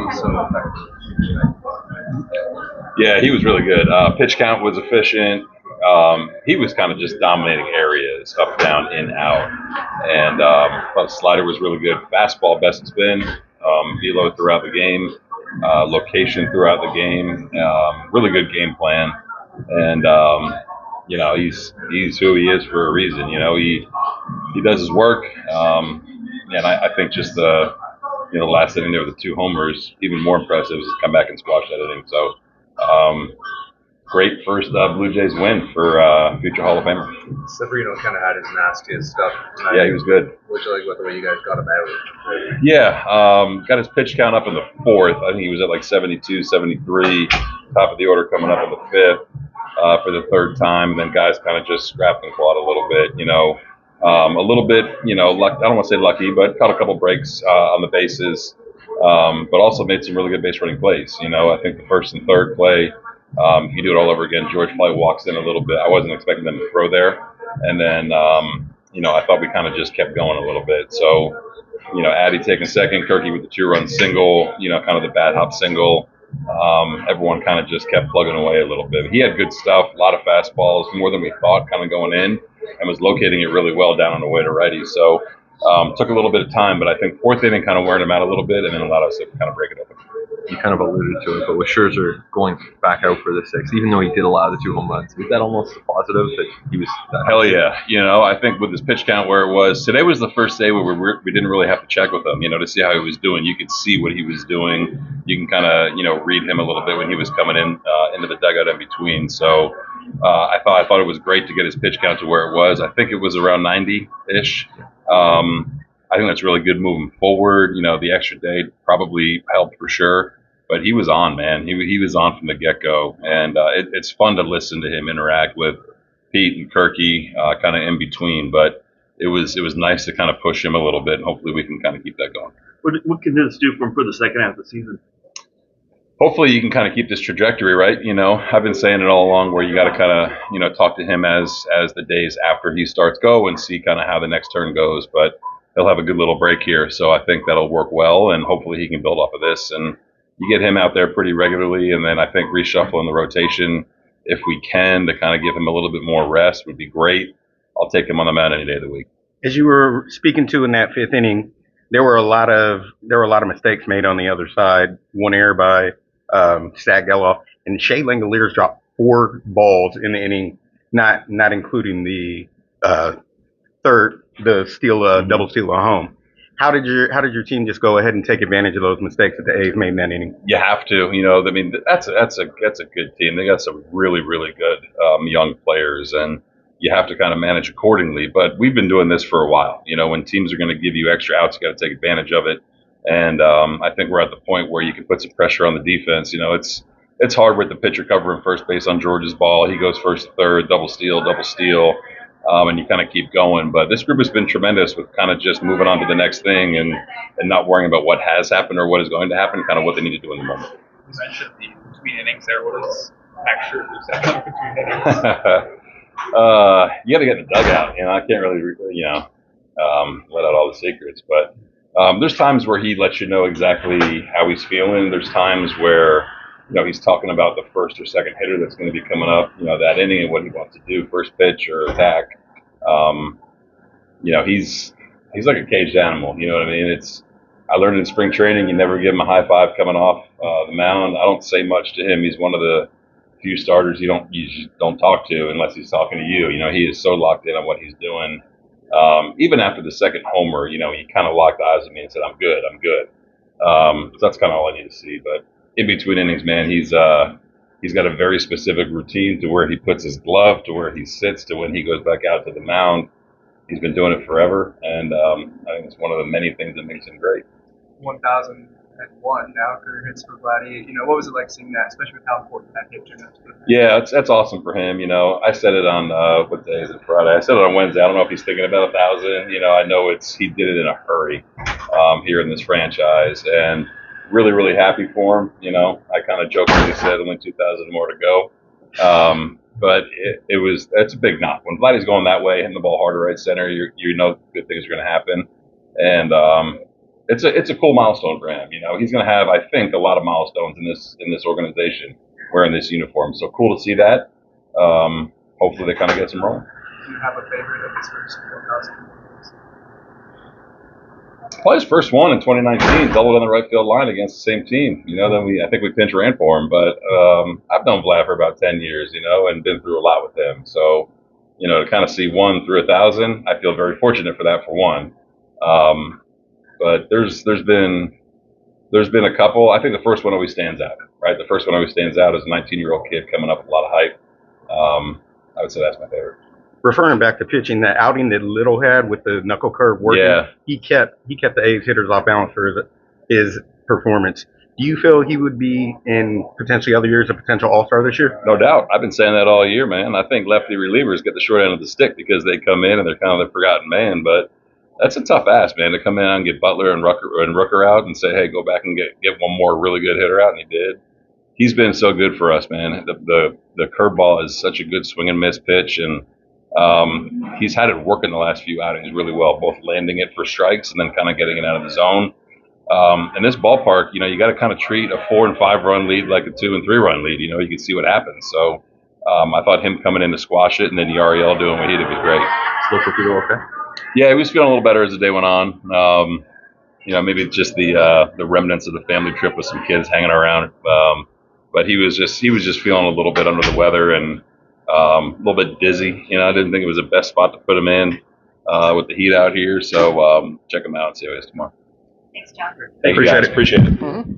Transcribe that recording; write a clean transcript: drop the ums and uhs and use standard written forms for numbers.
was so effective? Yeah, he was really good. Pitch count was efficient. He was kind of just dominating areas, up, down, in, out. And slider was really good. Fastball, best it's been. Velo throughout the game. Location throughout the game. Really good game plan. And, he's who he is for a reason. He does his work. And I think just the last inning there with the 2 homers, even more impressive is come back and squash that inning. So, great first Blue Jays win for future Hall of Famer. Severino kind of had his nastiest stuff tonight. Yeah, he was good. What you like about the way you guys got him out? Yeah, got his pitch count up in the 4th. I think he was at like 72, 73, top of the order coming up in the 5th for the 3rd time. And then guys kind of just scrapped and clawed a little bit, a little bit, luck, I don't want to say lucky, but caught a couple breaks on the bases, but also made some really good base running plays. I think the 1st and 3rd play, if you do it all over again, George probably walks in a little bit. I wasn't expecting them to throw there. And then, I thought we kind of just kept going a little bit. So, Addy taking second, Kirky with the 2-run single, kind of the bad hop single. Everyone kind of just kept plugging away a little bit. He had good stuff, a lot of fastballs, more than we thought kind of going in, and was locating it really well down on the way to righty. So took a little bit of time, but I think 4th inning kind of wearing him out a little bit and then allowed us to kind of break it open. You kind of alluded to it, but with Scherzer going back out for the 6th, even though he did allow the 2 home runs, was that almost a positive that he was that Hell yeah. I think with his pitch count where it was, today was the first day where we didn't really have to check with him, to see how he was doing. You could see what he was doing. You can kind of, read him a little bit when he was coming in into the dugout in between. So I thought it was great to get his pitch count to where it was. I think it was around 90-ish. I think that's really good moving forward. The extra day probably helped for sure, but he was on, man. He was on from the get-go, and it's fun to listen to him interact with Pete and Kirky kind of in between, but it was nice to kind of push him a little bit, and hopefully we can kind of keep that going. What can this do for him for the second half of the season? Hopefully you can kind of keep this trajectory, right? I've been saying it all along where you got to kind of, talk to him as the days after he starts go and see kind of how the next turn goes, but he'll have a good little break here, so I think that'll work well, and hopefully he can build off of this. And you get him out there pretty regularly, and then I think reshuffling the rotation, if we can, to kind of give him a little bit more rest would be great. I'll take him on the mound any day of the week. As you were speaking to in that 5th inning, there were a lot of mistakes made on the other side. One error by Zach Geloff, and Shea Langoliers dropped 4 balls in the inning, not including the double steal at home. How did your team just go ahead and take advantage of those mistakes that the A's made in that inning? You have to, I mean, that's a good team. They got some really, really good young players, and you have to kind of manage accordingly. But we've been doing this for a while. When teams are going to give you extra outs, you got to take advantage of it. And I think we're at the point where you can put some pressure on the defense. It's hard with the pitcher covering first base on George's ball. He goes first to third, double steal. And you kind of keep going. But this group has been tremendous with kind of just moving on to the next thing and not worrying about what has happened or what is going to happen, kind of what they need to do in the moment. You mentioned the between innings there. What is extra between innings? You got to get in the dugout. I can't really, let out all the secrets. But there's times where he lets you know exactly how he's feeling. There's times where he's talking about the first or second hitter that's going to be coming up, that inning and what he wants to do, first pitch or attack. He's like a caged animal. You know what I mean? I learned in spring training, you never give him a high five coming off the mound. I don't say much to him. He's one of the few starters you just don't talk to unless he's talking to you. He is so locked in on what he's doing. Even after the second homer, he kind of locked eyes with me and said, I'm good. So that's kind of all I need to see. But in between innings, man, he's got a very specific routine to where he puts his glove, to where he sits, to when he goes back out to the mound. He's been doing it forever, and I think it's one of the many things that makes him great. 1,001 now career hits for Vladdy. What was it like seeing that, especially with how important that hit turned out to be? Yeah, that's awesome for him. I said it on what day is it? Friday. I said it on Wednesday. I don't know if he's thinking about 1,000. I know he did it in a hurry here in this franchise, and really, really happy for him. I kind of jokingly said only 2,000 more to go. But that's a big knock. When Vladdy's going that way, hitting the ball hard to right center, you know good things are going to happen. And it's a cool milestone for him. You know, he's going to have, I think, a lot of milestones in this organization wearing this uniform. So cool to see that. Hopefully they kind of get some rolling. Do you have a favorite of his first 4,000? Probably his first one in 2019, doubled on the right field line against the same team. You know, then I think we pinch ran for him. But I've known Vlad for about 10 years, you know, and been through a lot with him. So, you know, to kind of see 1 through 1,000, I feel very fortunate for that, for one. But there's been a couple. I think the first one always stands out, right? The first one always stands out as a 19-year-old kid coming up with a lot of hype. I would say that's my favorite. Referring back to pitching, that outing that Little had with the knuckle curve working, Yeah. he kept the A's hitters off balance for his performance. Do you feel he would be in potentially other years a potential All-Star this year? No doubt. I've been saying that all year, man. I think lefty relievers get the short end of the stick because they come in and they're kind of the forgotten man. But that's a tough ask, man, to come in and get Butler and Rooker out and say, hey, go back and get one more really good hitter out, and he did. He's been so good for us, man. The curveball is such a good swing and miss pitch, and he's had it work in the last few outings really well, both landing it for strikes and then kind of getting it out of the zone. In this ballpark, you know, you got to kind of treat a 4 and 5 run lead like a 2 and 3 run lead. You know, you can see what happens. So I thought him coming in to squash it and then Yariel doing what he did was great. Still for people, okay? Yeah, he was feeling a little better as the day went on. You know, maybe just the remnants of the family trip with some kids hanging around. But he was just feeling a little bit under the weather and a little bit dizzy. You know, I didn't think it was the best spot to put him in with the heat out here. So check him out and see how he is tomorrow. Thanks, John. Thank you, guys. Appreciate it. Mm-hmm.